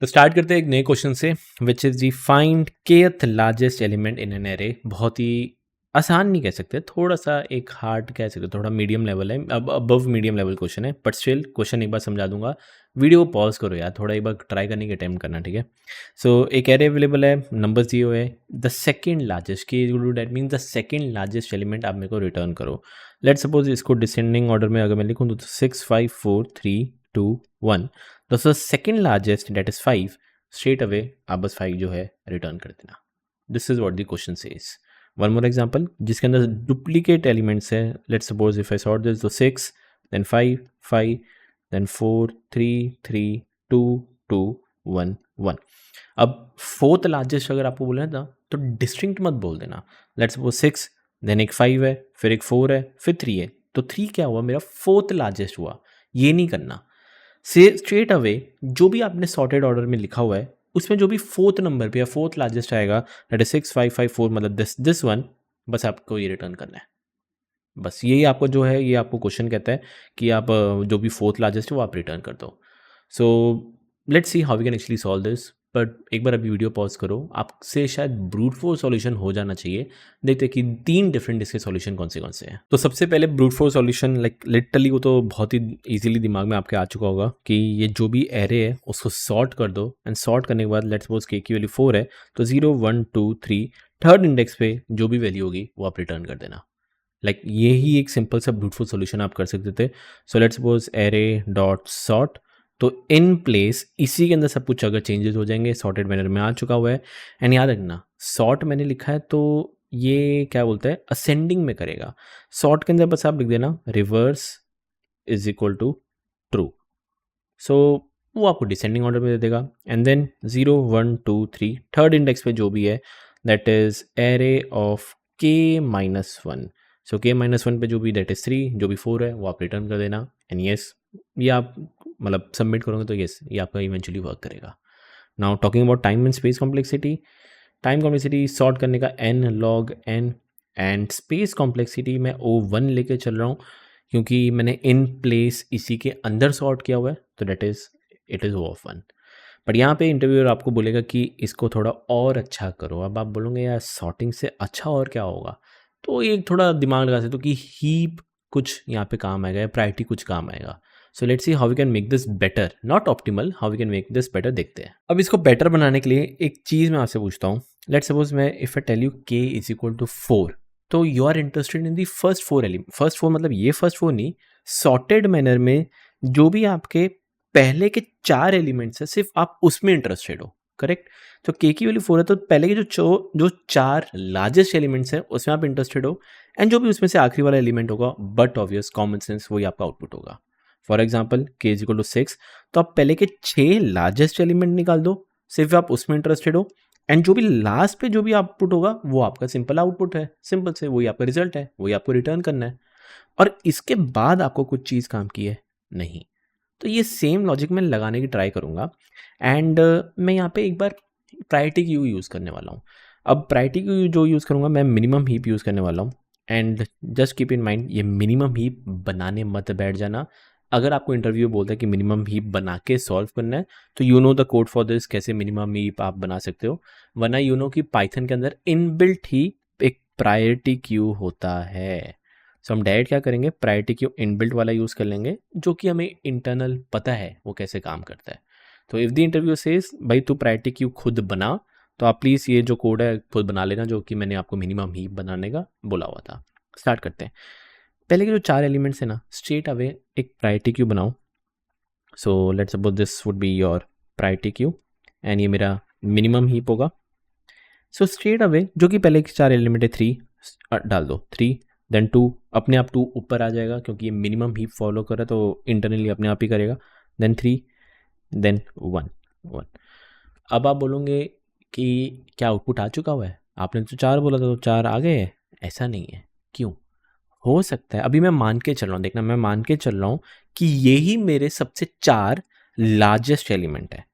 तो स्टार्ट करते हैं एक नए क्वेश्चन से, which is the find kth largest element in an array. बहुत ही आसान नहीं कह सकते, थोड़ा सा एक हार्ड कह सकते, थोड़ा मीडियम लेवल है, अब अबव मीडियम लेवल क्वेश्चन है, बट स्टिल क्वेश्चन एक बार समझा दूंगा। वीडियो को पॉज करो यार, थोड़ा एक बार ट्राई करने की अटेम्प्ट करना, ठीक है। सो एक एरे अवेलेबल है, नंबर्स दिए हुए है, द सेकंड लार्जेस्ट के that mean the second largest element आप मेरे को रिटर्न करो। लेट सपोज इसको डिसेंडिंग ऑर्डर में अगर मैं लिखूँ तो 6 5 4 3 2 1। दोस्तों second largest that is 5, straight away आप बस 5 जो है रिटर्न कर देना। This is what the question says. One more example जिसके अंदर डुप्लीकेट एलिमेंट्स है। Let's suppose if I sort this, तो 6 देन 5 5 देन 4 3 3 2 2 1 1। अब फोर्थ लार्जेस्ट अगर आपको बोलना था तो डिस्टिंक्ट मत बोल देना। लेट्स सपोज 6 देन एक 5 है, फिर एक 4 है, फिर 3 है, तो 3 क्या हुआ, मेरा फोर्थ लार्जेस्ट हुआ। ये नहीं करना, से स्ट्रेट अवे जो भी आपने सॉर्टेड ऑर्डर में लिखा हुआ है उसमें जो भी फोर्थ नंबर पे या फोर्थ लार्जेस्ट आएगा, दैट इज 6 5 5 4, मतलब दिस वन, बस आपको ये रिटर्न करना है। बस यही आपको जो है, ये आपको क्वेश्चन कहता है कि आप जो भी फोर्थ लार्जेस्ट है वो आप रिटर्न कर दो। So let's see how we can actually solve this. But एक बार अभी वीडियो पॉज करो, आपसे शायद ब्रूट फोर्स सॉल्यूशन हो जाना चाहिए। देखते हैं कि 3 डिफरेंट इसके सॉल्यूशन कौन से हैं। तो सबसे पहले brute force solution, like literally वो तो बहुत ही इजीली दिमाग में आपके आ चुका होगा कि ये जो भी एरे है उसको सॉर्ट कर दो, एंड सॉर्ट करने के बाद लेट्स सपोज के की वैल्यू 4 है, तो 0 1 2 3 थर्ड इंडेक्स पे जो भी वैल्यू होगी वो आप रिटर्न कर देना। लाइक ये ही एक सिंपल सा ब्रूट फोर्स सॉल्यूशन आप कर सकते थे। So let's suppose array dot sort, तो इन प्लेस इसी के अंदर सब कुछ अगर चेंजेस हो जाएंगे, सॉर्टेड मैनर में आ चुका हुआ है। एंड याद रखना, सॉर्ट मैंने लिखा है तो ये क्या बोलते हैं, असेंडिंग में करेगा। सॉर्ट के अंदर बस आप लिख देना reverse is equal to true, so वो आपको डिसेंडिंग ऑर्डर में दे देगा। एंड देन 0 1 2 3 थर्ड इंडेक्स पे जो भी है दैट इज एरे ऑफ के माइनस 1। सो के माइनस 1 पे जो भी दैट इज 3, जो भी 4 है वो आप रिटर्न कर देना। एंड यस, ये आप मतलब सबमिट करोगे तो यस ये आपका इवेंचुअली वर्क करेगा। Now talking about time and space complexity, time complexity sort करने का n log n, and space complexity मैं O1 लेके चल रहा हूँ क्योंकि मैंने इन प्लेस इसी के अंदर सॉर्ट किया हुआ है, तो that is it is O1। But यहाँ पे इंटरव्यूअर आपको बोलेगा कि इसको थोड़ा और अच्छा करो। अब आप बोलोगे यार सॉर्टिंग से अच्छा और क्या होगा, तो ये थोड़ा दिमाग लगा सकते हो कि हीप कुछ यहाँ पे काम आएगा या प्रायोरिटी कुछ काम आएगा। So let's see how we can make this better, not optimal, how we can make this better, देखते हैं। अब इसको बेटर बनाने के लिए एक चीज़ मैं आपसे पूछता हूँ। लेट्स सपोज मैं if I tell you k is equal to 4, तो you are interested in the first 4 element. First 4 मतलब ये फर्स्ट 4 नहीं, सॉर्टेड मैनर में जो भी आपके पहले के 4 एलिमेंट्स है सिर्फ आप उसमें इंटरेस्टेड हो, करेक्ट। तो k की वैल्यू 4 है तो पहले के जो 4 लार्जेस्ट एलिमेंट्स है उसमें आप इंटरेस्टेड हो, एंड जो भी उसमें से आखिरी वाला एलिमेंट होगा बट ऑब्वियस कॉमन सेंस वही आपका आउटपुट होगा। For example k is equal to 6, तो आप पहले के 6 लार्जेस्ट एलिमेंट निकाल दो, सिर्फ आप उसमें इंटरेस्टेड हो, एंड जो भी लास्ट पे जो भी आउटपुट होगा वो आपका सिंपल आउटपुट है, सिंपल से वही आपका रिजल्ट है, वही आपको रिटर्न करना है। और इसके बाद आपको कुछ चीज़ काम की है नहीं, तो ये सेम लॉजिक मैं लगाने की ट्राई करूँगा। एंड मैं यहाँ पे एक बार प्रायोरिटी क्यू यूज़ करने वाला हूँ। अब प्रायोरिटी क्यू जो यूज़ करूँगा मैं मिनिमम हीप यूज़ करने वाला हूँ। And just keep in mind, ये मिनिमम हीप बनाने मत बैठ जाना। अगर आपको इंटरव्यू बोलता है कि मिनिमम हीप बना के सॉल्व करना है, तो you know the code for this, कैसे मिनिमम हीप आप बना सकते हो। वरना यू नो कि पाइथन के अंदर इनबिल्ट ही एक प्रायोरिटी क्यू होता है। सो हम डायरेक्ट क्या करेंगे, प्रायोरिटी क्यू इनबिल्ट वाला यूज़ कर लेंगे जो कि हमें इंटरनल पता है वो कैसे काम करता है। तो इफ़ द इंटरव्यू सेज भाई तू प्रायोरिटी क्यू खुद बना, तो आप प्लीज़ ये जो कोड है खुद बना लेना जो कि मैंने आपको मिनिमम हीप बनाने का बोला हुआ था। स्टार्ट करते हैं। पहले के जो 4 एलिमेंट्स हैं ना, स्ट्रेट अवे एक प्रायोरिटी क्यू बनाओ। So let's suppose this would be your priority queue, and ये मेरा मिनिमम हीप होगा। सो स्ट्रेट अवे जो कि पहले के 4 एलिमेंट है 3 डाल दो, 3 देन 2, अपने आप 2 ऊपर आ जाएगा क्योंकि ये मिनिमम हीप फॉलो कर रहा है तो इंटरनली अपने आप ही करेगा। Then 3 then 1 1। अब आप बोलोगे कि क्या आउटपुट आ चुका हुआ है, आपने तो 4 बोला था तो 4 आ गए हैं। ऐसा नहीं है, क्यों? हो सकता है, अभी मैं मान के चल रहा हूँ, देखना मैं मान के चल रहा हूँ कि यही मेरे सबसे 4 लार्जेस्ट एलिमेंट है,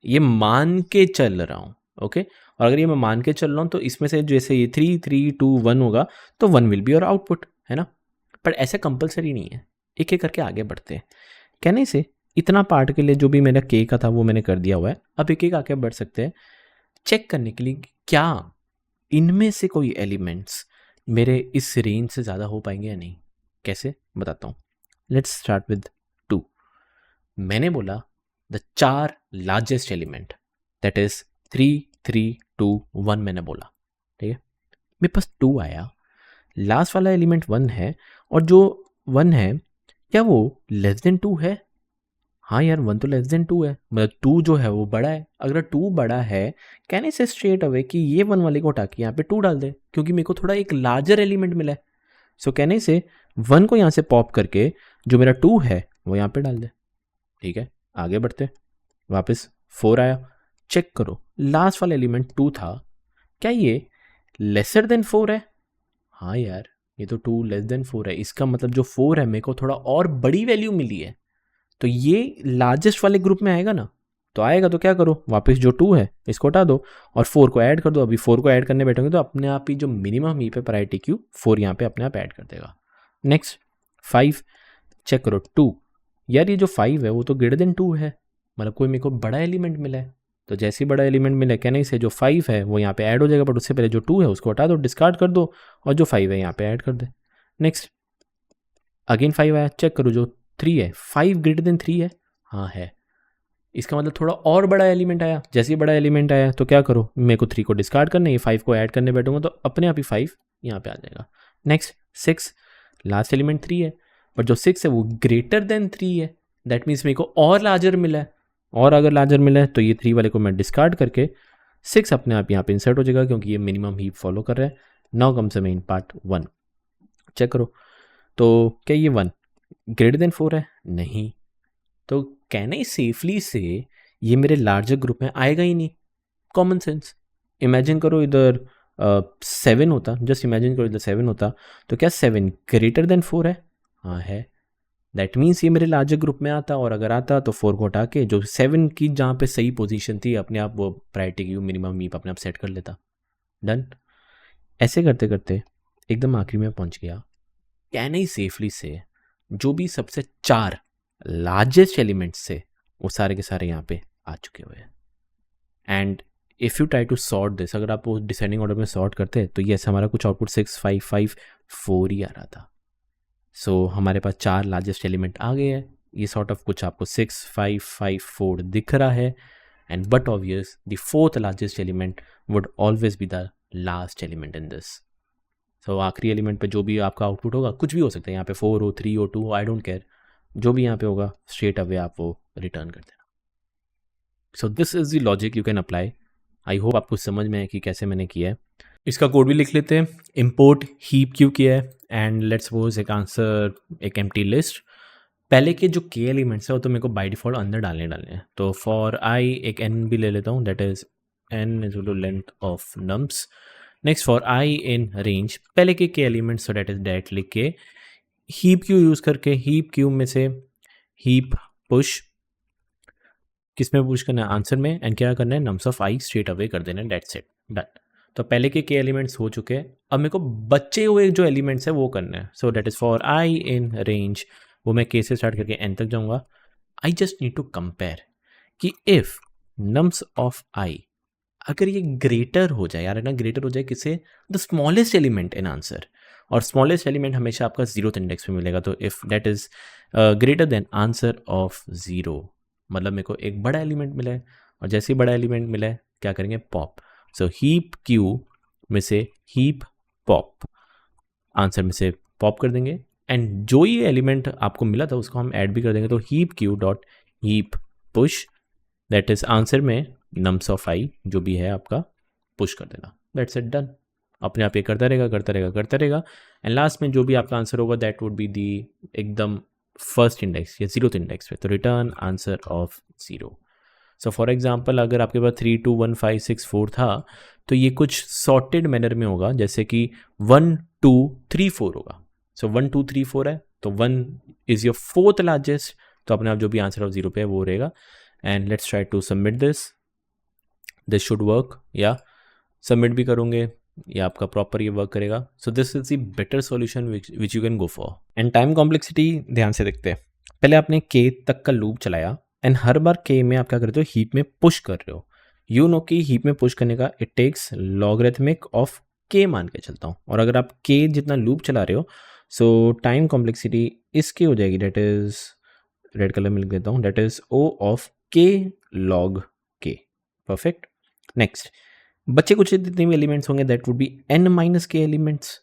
ये मान के चल रहा हूँ, ओके। और अगर ये मैं मान के चल रहा हूँ तो इसमें से जैसे ये 3 3 2 1 होगा तो 1 विल बी योर आउटपुट, है ना। पर ऐसा कंपलसरी नहीं है, एक एक करके आगे बढ़ते हैं। कहने से इतना पार्ट के लिए जो भी मेरा के का था वो मैंने कर दिया हुआ है। अब एक एक आके बढ़ सकते हैं चेक करने के लिए कि क्या इनमें से कोई एलिमेंट्स मेरे इस रेंज से ज़्यादा हो पाएंगे या नहीं। कैसे बताता हूँ। Let's start with 2। मैंने बोला the 4 largest element that is 3 3 2 1 मैंने बोला, ठीक है। मेरे पास 2 आया, लास्ट वाला एलिमेंट 1 है, और जो 1 है क्या वो लेस देन 2 है? हाँ यार 1 तो लेस देन 2 है, मतलब 2 जो है वो बड़ा है। अगर 2 बड़ा है कहने से स्ट्रेट अवे कि ये 1 वाले को हटा के यहाँ पे 2 डाल दे, क्योंकि मेरे को थोड़ा एक लार्जर एलिमेंट मिला है। सो कहने से 1 को यहाँ से पॉप करके जो मेरा 2 है वो यहाँ पे डाल दे, ठीक है। आगे बढ़ते, वापस 4 आया, चेक करो लास्ट वाला एलिमेंट 2 था, क्या ये लेसर देन 4 है? हाँ यार ये तो 2 लेस देन 4 है, इसका मतलब जो 4 है मेरे को थोड़ा और बड़ी वैल्यू मिली है, तो ये लार्जेस्ट वाले ग्रुप में आएगा ना। तो आएगा तो क्या करो, वापस जो 2 है इसको हटा दो और 4 को ऐड कर दो। अभी 4 को ऐड करने बैठोगे तो अपने आप ही जो मिनिमम ई पे प्रायोरिटी क्यू 4 यहाँ पे अपने आप ऐड कर देगा। नेक्स्ट 5, चेक करो 2, यार ये जो 5 है वो तो ग्रेटर देन 2 है, मतलब कोई मेरे को बड़ा एलिमेंट मिला है। तो जैसे ही बड़ा एलिमेंट मिला कहने से जो 5 है वो यहाँ पे ऐड हो जाएगा, बट उससे पहले जो 2 है उसको हटा दो, डिस्कार्ड कर दो, और जो 5 है यहाँ पे ऐड कर दे। नेक्स्ट अगेन 5 आया, चेक करो जो 3 है, 5 ग्रेटर देन 3 है? हाँ है, इसका मतलब थोड़ा और बड़ा एलिमेंट आया। जैसे ही बड़ा एलिमेंट आया तो क्या करो, मेरे को 3 को डिस्कार्ड करना है, ये 5 को ऐड करने बैठूंगा तो अपने आप ही 5 यहाँ पे आ जाएगा। नेक्स्ट 6, लास्ट एलिमेंट 3 है, बट जो 6 है वो ग्रेटर देन 3 है, दैट मीन्स मेरे को और लार्जर मिला है, और अगर लार्जर मिला है तो ये 3 वाले को मैं डिस्कार्ड करके 6 अपने आप यहाँ पे इंसर्ट हो जाएगा, क्योंकि ये मिनिमम हीप फॉलो कर रहा है। Now comes the main part 1, check करो तो क्या ये 1 ग्रेटर देन 4 है? नहीं, तो कहना ही सेफली से ये मेरे लार्जर ग्रुप में आएगा ही नहीं। कॉमन सेंस, इमेजिन करो इधर 7 होता, जस्ट इमेजिन करो इधर 7 होता, तो क्या 7 ग्रेटर देन 4 है? हाँ है, दैट मीन्स ये मेरे लार्जर ग्रुप में आता, और अगर आता तो 4 को हटा के जो 7 की जहाँ पे सही पोजीशन थी अपने आप वो प्रायोरिटी क्यू मिनिमम मीप अपने आप सेट कर लेता। डन। ऐसे करते करते एकदम आखिरी में पहुंच गया। कहना ही सेफली से जो भी सबसे 4 लार्जेस्ट एलिमेंट्स से वो सारे के सारे यहाँ पे आ चुके हुए हैं। And if you try to sort this, अगर आप वो डिसेंडिंग ऑर्डर में सॉर्ट करते हैं तो ये हमारा कुछ आउटपुट 6 5 5 4 ही आ रहा था। सो हमारे पास 4 लार्जेस्ट एलिमेंट आ गए हैं, ये सॉर्ट ऑफ कुछ आपको 6 5 5 4 दिख रहा है, and but obvious the 4th largest element would always be the last element in this. So आखिरी एलिमेंट पे जो भी आपका आउटपुट होगा कुछ भी हो सकता है, यहाँ पे 4 हो 3 हो 2 हो, आई डोंट केयर, जो भी यहाँ पे होगा स्ट्रेट अवे आप वो रिटर्न कर देना। So this is the logic you can apply. I hope आपको समझ में है कि कैसे मैंने किया है। इसका कोड भी लिख लेते हैं। इम्पोर्ट हीप क्यू किया है, एंड लेट्स सपोज एक आंसर एक एम्प्टी लिस्ट। पहले के जो के एलिमेंट्स है वो तो मेरे को बाय डिफॉल्ट अंदर डालने हैं, तो फॉर आई एक एन भी ले लेता हूँ, that is n is to length of nums. Next for I in range, पहले के elements, so that is direct लिख के हीप क्यू यूज़ करके हीप क्यू में से हीप पुश, किस में पुश करना है? आंसर में, एंड क्या करना है? Nums of I straight away कर देना है, दैट्स इट, डन। तो पहले के एलिमेंट्स हो चुके हैं, अब मेरे को बचे हुए जो एलिमेंट्स है वो करना है। So that is for I in range, वो मैं के से स्टार्ट करके एन तक जाऊंगा। I just need to compare कि इफ नम्स ऑफ आई अगर ये ग्रेटर हो जाए, यार ना ग्रेटर हो जाए किससे? The smallest element in answer, और स्मॉलेस्ट एलिमेंट हमेशा आपका 0th इंडेक्स पे मिलेगा। तो if that is greater than answer of 0, मतलब मेरे को एक बड़ा एलिमेंट मिला है, और जैसे ही बड़ा एलिमेंट मिला है क्या करेंगे? पॉप। सो हीप क्यू में से हीप पॉप, आंसर में से पॉप कर देंगे, एंड जो ये एलिमेंट आपको मिला था उसको हम ऐड भी कर देंगे। तो heap Q dot heap push, that is answer में नम्स ऑफ आई जो भी है आपका पुश कर देना, दैट्स इट, डन। अपने आप ये करता रहेगा करता रहेगा करता रहेगा, एंड लास्ट में जो भी आपका आंसर होगा दैट वुड बी दी एकदम फर्स्ट इंडेक्स या 0th इंडेक्स पे, तो return answer of 0। So for example अगर आपके पास 3 2 1 5 6 4 था तो ये कुछ सॉर्टेड मैनर में होगा, जैसे कि 1 2 3 4 होगा। सो 1 2 3 4 है तो 1 इज योर 4th लार्जेस्ट, तो अपने आप जो भी आंसर ऑफ 0 पे है वो रहेगा। And let's try to submit this should work, या सबमिट भी करोगे या आपका प्रॉपर ये वर्क करेगा। So this is the better solution which you can go for. And time complexity ध्यान से देखते हैं। पहले आपने के तक का लूप चलाया एंड हर बार के में आप क्या करते हो, हीप में पुश कर रहे हो। यू नो कि हीप में पुश करने का इट टेक्स लॉगरिथमिक ऑफ के मान के चलता हूँ। और अगर आप के जितना लूप चला रहे हो, सो टाइम कॉम्प्लेक्सिटी इसकी हो जाएगी, डेट इज रेड कलर में लिख देता हूँ, that is O of k log k. Perfect. Next, बच्चे कुछ जितने भी एलिमेंट्स होंगे that would be n minus k elements.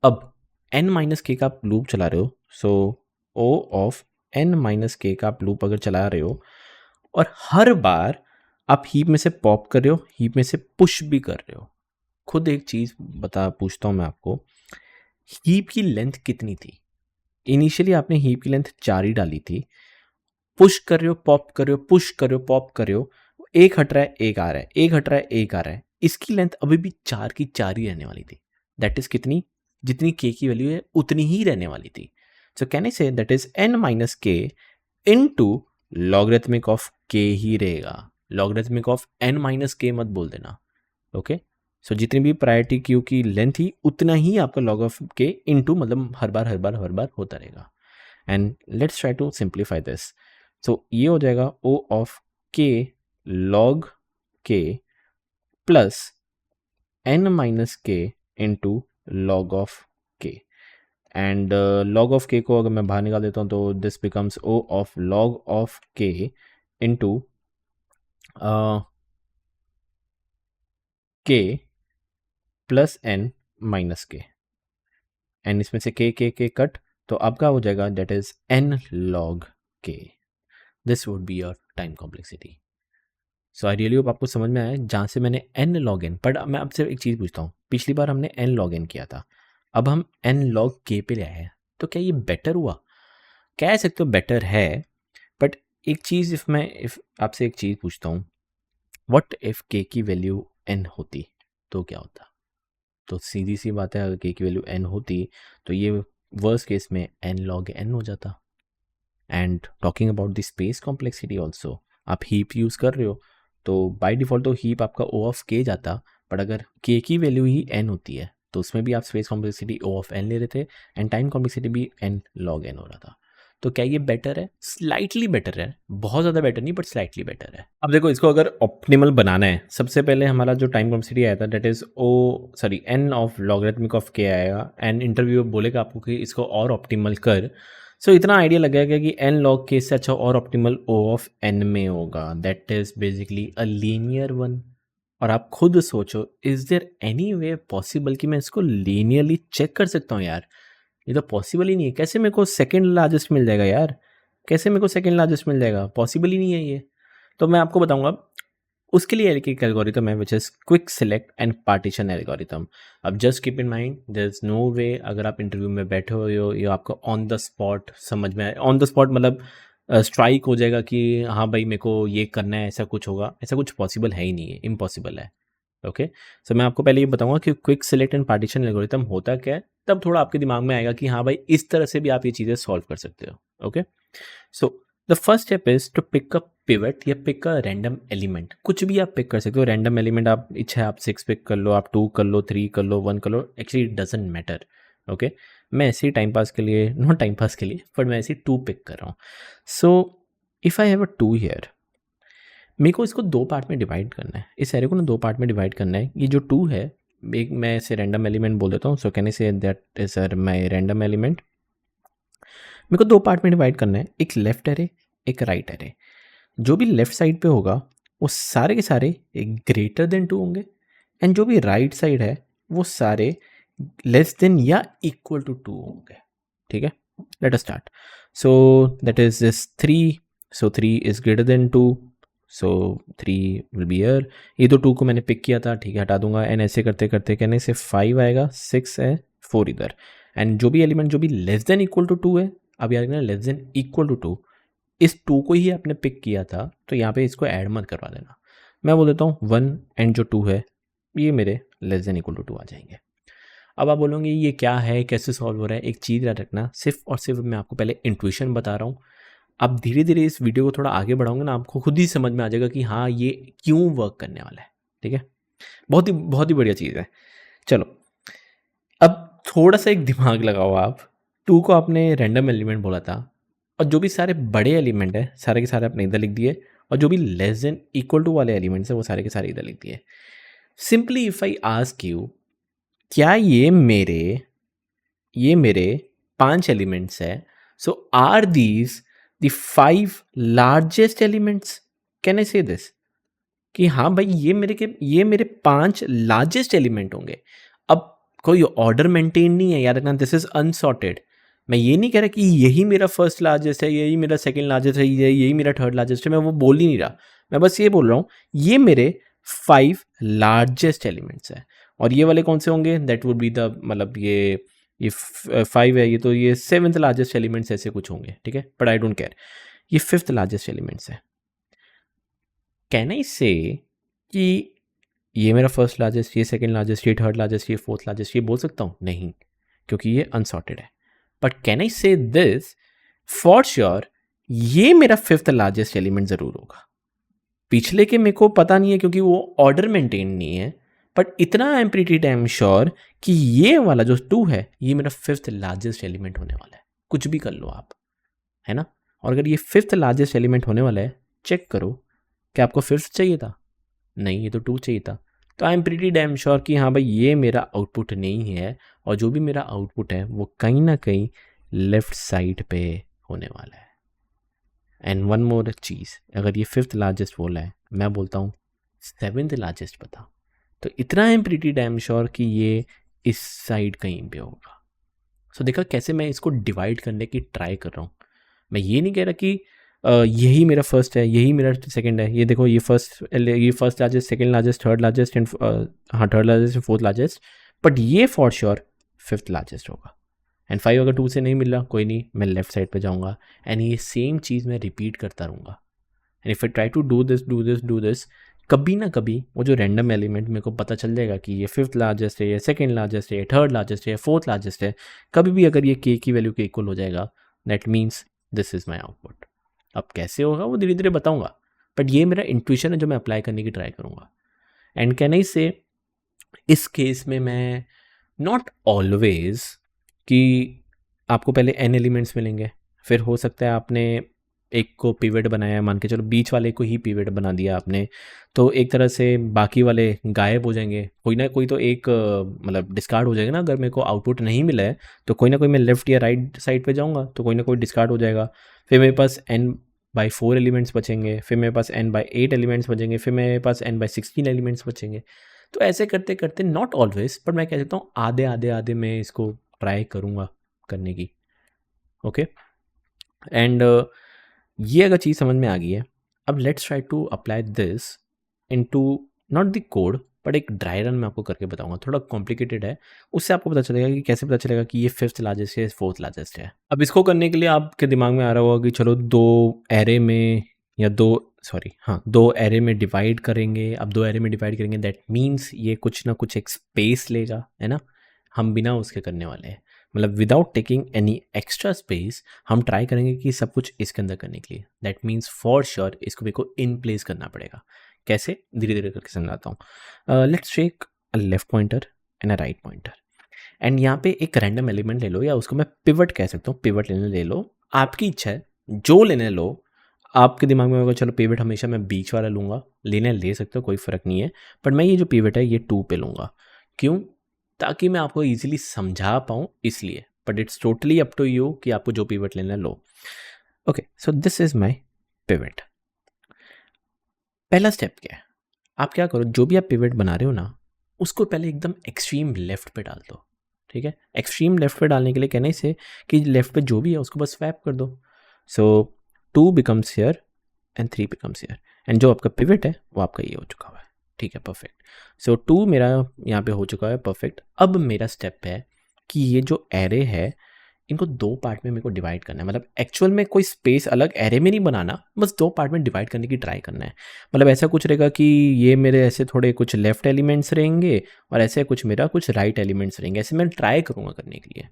अब एन माइनस के का आप लूप चला रहे हो, so O of n minus k का आप लूप अगर चला रहे हो और हर बार आप हीप में से पॉप कर रहे हो, हीप में से पुश भी कर रहे हो। खुद एक चीज़ पूछता हूँ मैं आपको, हीप की लेंथ कितनी थी? इनिशियली आपने हीप की लेंथ 4 ही डाली थी, पुश कर रहे हो, पॉप कर रहे हो, पुश कर रहे हो, पॉप कर रहे हो, एक हट रहा है, एक आ रहा है, एक हट रहा है, एक आ रहा है। इसकी लेंथ अभी भी 4 की 4 ही रहने वाली थी। दैट इज कितनी? जितनी के की वैल्यू है उतनी ही रहने वाली थी। So can I say that is N minus के इनटू लॉगरिथमिक ऑफ के ही रहेगा। लॉगरिथमिक ऑफ एन माइनस के मत बोल देना। ओके, सो जितनी भी प्रायोरिटी क्यू की लेंथ ही उतना ही आपका लॉग ऑफ के इनटू, मतलब हर बार होता रहेगा। And let's try to simplify this. So ये हो जाएगा O of k log k plus n minus k into log of k. And log of k को अगर मैं बाहर निकाल देता हूँ तो this becomes O of log of k into k plus n minus k. And इसमें से के कट, तो आपका हो जाएगा that is n log k. This would be your time complexity. So I really hope आपको समझ में आया जहाँ से मैंने एन लॉग एन, बट मैं आपसे एक चीज़ पूछता हूँ, पिछली बार हमने एन लॉग एन किया था, अब हम एन लॉग के पे ले आए हैं, तो क्या ये बेटर हुआ? कह सकते हो बेटर है, बट एक चीज़ इफ आपसे एक चीज़ पूछता हूँ, व्हाट इफ के की वैल्यू एन होती तो क्या होता? तो सीधी सी बात है, अगर के की वैल्यू एन होती तो ये वर्स्ट केस में एन लॉग एन हो जाता। And talking about the space complexity also, आप हीप यूज़ कर रहे हो तो बाय डिफ़ॉल्ट तो हीप आपका ओ ऑफ के जाता, बट अगर के की वैल्यू ही एन होती है तो उसमें भी आप space complexity O of n ले रहे थे एंड टाइम कॉम्प्लेक्सिटी भी एन लॉग एन हो रहा था। तो क्या ये बेटर है? स्लाइटली बेटर है, बहुत ज़्यादा बेटर नहीं बट स्लाइटली बेटर है। अब देखो, इसको अगर ऑप्टिमल बनाना है, सबसे पहले हमारा जो टाइम कॉम्प्लेक्सिटी आया था that is an of logarithmic of के आएगा एंड इंटरव्यू बोलेगा आपको कि इसको और ऑप्टिमल कर। सो इतना आइडिया लगेगा कि एन लॉग के से अच्छा और ऑप्टिमल ओ ऑफ एन में होगा, that is basically a linear one. और आप खुद सोचो, is there any way possible कि मैं इसको लीनियरली चेक कर सकता हूँ? यार ये तो पॉसिबल ही नहीं है। कैसे मेरे को सेकंड लार्जेस्ट मिल जाएगा यार? कैसे मेरे को सेकंड लार्जेस्ट मिल जाएगा? पॉसिबल ही नहीं है ये। तो मैं आपको बताऊंगा, उसके लिए एक एल्गोरिथम है which is quick select and partition algorithm. अब just keep in mind there is no way, अगर आप इंटरव्यू में बैठे हुए हो या आपको ऑन द स्पॉट समझ में आए, ऑन द स्पॉट मतलब स्ट्राइक हो जाएगा कि हाँ भाई मेरे को ये करना है, ऐसा कुछ होगा, ऐसा कुछ पॉसिबल है ही नहीं है, इम्पॉसिबल है। ओके, सो मैं आपको पहले ये बताऊंगा कि quick select and partition algorithm होता क्या है, तब थोड़ा आपके दिमाग में आएगा कि हाँ भाई इस तरह से भी आप ये चीज़ें सॉल्व कर सकते हो। Okay, so the first step is to pick a pivot या पिक अ रैंडम एलिमेंट। कुछ भी आप पिक कर सकते हो, रैंडम एलिमेंट आप इच्छा है आप 6 पिक कर लो, आप 2 कर लो, 3 कर लो, 1 कर लो, actually it doesn't matter. Okay, मैं ऐसे ही टाइम पास के लिए, नॉट टाइम पास के लिए, बट मैं ऐसे ही 2 पिक कर रहा हूँ। So if I have a 2 here, मेरे को इसको 2 पार्ट में डिवाइड करना है, इस एरे को ना 2 पार्ट में डिवाइड करना है। ये जो 2 है, एक मैं इसे रैंडम एलिमेंट बोल देता हूँ, so can I say that is my random element. मेरे को 2 पार्ट में डिवाइड करना है, एक लेफ्ट एरे, एक राइट एरे। जो भी लेफ्ट साइड पे होगा वो सारे के सारे एक ग्रेटर देन 2 होंगे एंड जो भी राइट साइड है वो सारे लेस देन या इक्वल टू 2 होंगे। ठीक है, late us start. So that is this 3, so 3 is greater than 2, so 3 will be here. ये तो 2 को मैंने पिक किया था, ठीक है, हटा दूंगा एंड ऐसे करते करते कहने से 5 आएगा, 6 है, 4 इधर। एंड जो भी एलिमेंट जो भी लेस देन इक्वल टू 2 है, अब याद रखना लेस देन इक्वल टू 2, इस 2 को ही आपने पिक किया था तो यहाँ पे इसको ऐड मत करवा देना। मैं बोल देता हूँ 1 एंड जो 2 है ये मेरे लेस देन इक्वल टू 2 आ जाएंगे। अब आप बोलोगे ये क्या है, कैसे सॉल्व हो रहा है? एक चीज़ याद रखना, सिर्फ और सिर्फ मैं आपको पहले इंट्यूशन बता रहा हूँ। आप धीरे धीरे इस वीडियो को थोड़ा आगे बढ़ाओगे ना, आपको खुद ही समझ में आ जाएगा कि हाँ ये क्यों वर्क करने वाला है। ठीक है, बहुत ही बढ़िया चीज़ है। चलो, अब थोड़ा सा एक दिमाग लगाओ आप। 2 को आपने रैंडम एलिमेंट बोला था, और जो भी सारे बड़े एलिमेंट है सारे के सारे आपने इधर लिख दिए, और जो भी लेस देन इक्वल टू वाले एलिमेंट्स है वो सारे के सारे इधर लिख दिए। Simply if I ask you, क्या ये मेरे 5 एलिमेंट्स है, so are these the 5 largest elements? Can I say this कि हाँ भाई ये मेरे 5 लार्जेस्ट एलिमेंट होंगे। अब कोई ऑर्डर मेंटेन नहीं है, याद रखना, दिस इज अनसॉर्टेड। मैं ये नहीं कह रहा कि यही मेरा फर्स्ट लार्जेस्ट है, यही मेरा सेकंड लार्जेस्ट है, यही मेरा थर्ड लार्जेस्ट है, मैं वो बोल ही नहीं रहा। मैं बस ये बोल रहा हूँ ये मेरे 5 लार्जेस्ट एलिमेंट्स है। और ये वाले कौन से होंगे? दैट वुड बी द, मतलब ये 5 है, ये तो ये 7th लार्जेस्ट एलिमेंट्स ऐसे कुछ होंगे, ठीक है, बट आई डोंट केयर। ये 5th लार्जेस्ट एलिमेंट्स है। कैन आई से कि ये मेरा फर्स्ट लार्जेस्ट, ये सेकंड लार्जेस्ट, ये थर्ड लार्जेस्ट, ये फोर्थ लार्जेस्ट, ये बोल सकता हूँ? नहीं, क्योंकि ये अनसॉर्टेड है। But can I say this for sure, ये मेरा 5th लार्जेस्ट एलिमेंट ज़रूर होगा। पिछले के मेरे को पता नहीं है क्योंकि वो ऑर्डर मेंटेन नहीं है, बट इतना I am pretty damn sure कि ये वाला जो 2 है ये मेरा 5th लार्जेस्ट एलिमेंट होने वाला है। कुछ भी कर लो आप, है ना। और अगर ये 5th लार्जेस्ट एलिमेंट होने वाला है, चेक करो कि आपको 5th चाहिए था, नहीं, ये तो 2 चाहिए था। तो I am pretty damn sure कि हाँ भाई ये मेरा आउटपुट नहीं है, और जो भी मेरा आउटपुट है वो कहीं ना कहीं लेफ्ट साइड पे होने वाला है। एंड वन मोर चीज़, अगर ये 5th लार्जेस्ट बोला है, मैं बोलता हूँ 7th लार्जेस्ट बता, तो इतना I am pretty damn sure कि ये इस साइड कहीं पे होगा। सो देखा कैसे मैं इसको डिवाइड करने की ट्राई कर रहा हूँ। मैं ये नहीं कह रहा कि यही मेरा फर्स्ट है, यही मेरा सेकंड है। ये देखो, ये first largest, second largest, third largest and हाँ third largest, fourth largest, but ये फॉर श्योर 5th लार्जेस्ट होगा। एंड 5 अगर 2 से नहीं मिल रहा, कोई नहीं, मैं लेफ्ट साइड पे जाऊँगा एंड ये सेम चीज़ मैं रिपीट करता रहूँगा। And if I try to do this, कभी ना कभी वो जो रैंडम एलिमेंट मेरे को पता चल जाएगा कि ये 5th लार्जेस्ट है, ये सेकंड लार्जेस्ट है, ये थर्ड लार्जेस्ट है, फोर्थ लार्जेस्ट है। कभी भी अगर ये k की वैल्यू के इक्वल हो जाएगा, that means this is my output. अब कैसे होगा वो धीरे धीरे बताऊंगा, बट ये मेरा इंट्यूशन है जो मैं अप्लाई करने की ट्राई करूंगा। एंड कैन आई से इस केस में मैं नॉट ऑलवेज कि आपको पहले n एलिमेंट्स मिलेंगे, फिर हो सकता है आपने एक को पिवट बनाया, मान के चलो बीच वाले को ही पिवट बना दिया आपने, तो एक तरह से बाकी वाले गायब हो जाएंगे। कोई ना कोई तो एक मतलब डिस्कार्ड हो जाएगा ना। अगर मेरे को आउटपुट नहीं मिला है तो कोई ना कोई मैं लेफ्ट या राइट साइड पे जाऊंगा तो कोई ना कोई डिस्कार्ड हो जाएगा। फिर मेरे पास n/4 एलिमेंट्स बचेंगे, फिर मेरे पास n/8 एलिमेंट्स बचेंगे, फिर मेरे पास n/16 एलिमेंट्स बचेंगे। तो ऐसे करते करते, नॉट ऑलवेज, पर मैं कह सकता हूँ आधे आधे आधे में इसको ट्राई करूँगा करने की। ओके, एंड ये अगर चीज़ समझ में आ गई है, अब let's try to apply this into not the code, but एक ड्राई रन मैं आपको करके बताऊंगा। थोड़ा कॉम्प्लिकेटेड है, उससे आपको पता चलेगा कि कैसे पता चलेगा कि ये 5th लार्जेस्ट है, 4th लार्जेस्ट है। अब इसको करने के लिए आपके दिमाग में आ रहा होगा कि चलो दो एरे में डिवाइड करेंगे। अब 2 एरे में डिवाइड करेंगे, दैट मीन्स ये कुछ ना कुछ एक स्पेस लेगा, है ना। हम बिना उसके करने वाले हैं, मतलब without taking any extra space हम ट्राई करेंगे कि सब कुछ इसके अंदर करने के लिए। दैट मीन्स फॉर श्योर इसको मेरे को इन प्लेस करना पड़ेगा। कैसे, धीरे धीरे करके समझाता हूँ। Let's take a left pointer and a right pointer, and यहाँ पे एक रैंडम एलिमेंट ले लो, या उसको मैं पिवट कह सकता हूँ। पिवट लेने ले लो, आपकी इच्छा है, जो लेने लो। आपके दिमाग में होगा चलो पिवट हमेशा मैं बीच वाला लूँगा, लेने ले सकते हो, कोई फ़र्क नहीं है। बट मैं ये जो पिवट है ये 2 पे लूँगा। क्यों? ताकि मैं आपको ईजिली समझा पाऊँ, इसलिए। But it's totally up to you कि आपको जो पिवट लेना लो। Okay, so this is my pivot. पहला स्टेप क्या है, आप क्या करो, जो भी आप पिवट बना रहे हो ना, उसको पहले एकदम एक्सट्रीम लेफ्ट पे डाल दो। ठीक है, एक्सट्रीम लेफ्ट पे डालने के लिए कहने से कि लेफ्ट पे जो भी है उसको बस स्वैप कर दो। सो 2 becomes here and 3 becomes here, and जो आपका पिवट है वो आपका ये हो चुका हुआ है। ठीक है, परफेक्ट। सो 2 मेरा यहाँ पे हो चुका है, परफेक्ट। अब मेरा स्टेप है कि ये जो एरे है इनको 2 पार्ट में मेरे को डिवाइड करना है। मतलब एक्चुअल में कोई स्पेस अलग एरे में नहीं बनाना, बस 2 पार्ट में डिवाइड करने की ट्राई करना है। मतलब ऐसा कुछ रहेगा कि ये मेरे ऐसे थोड़े कुछ लेफ्ट एलिमेंट्स रहेंगे और ऐसे कुछ मेरा कुछ राइट एलिमेंट्स रहेंगे। ऐसे मैं ट्राई करूँगा करने के लिए।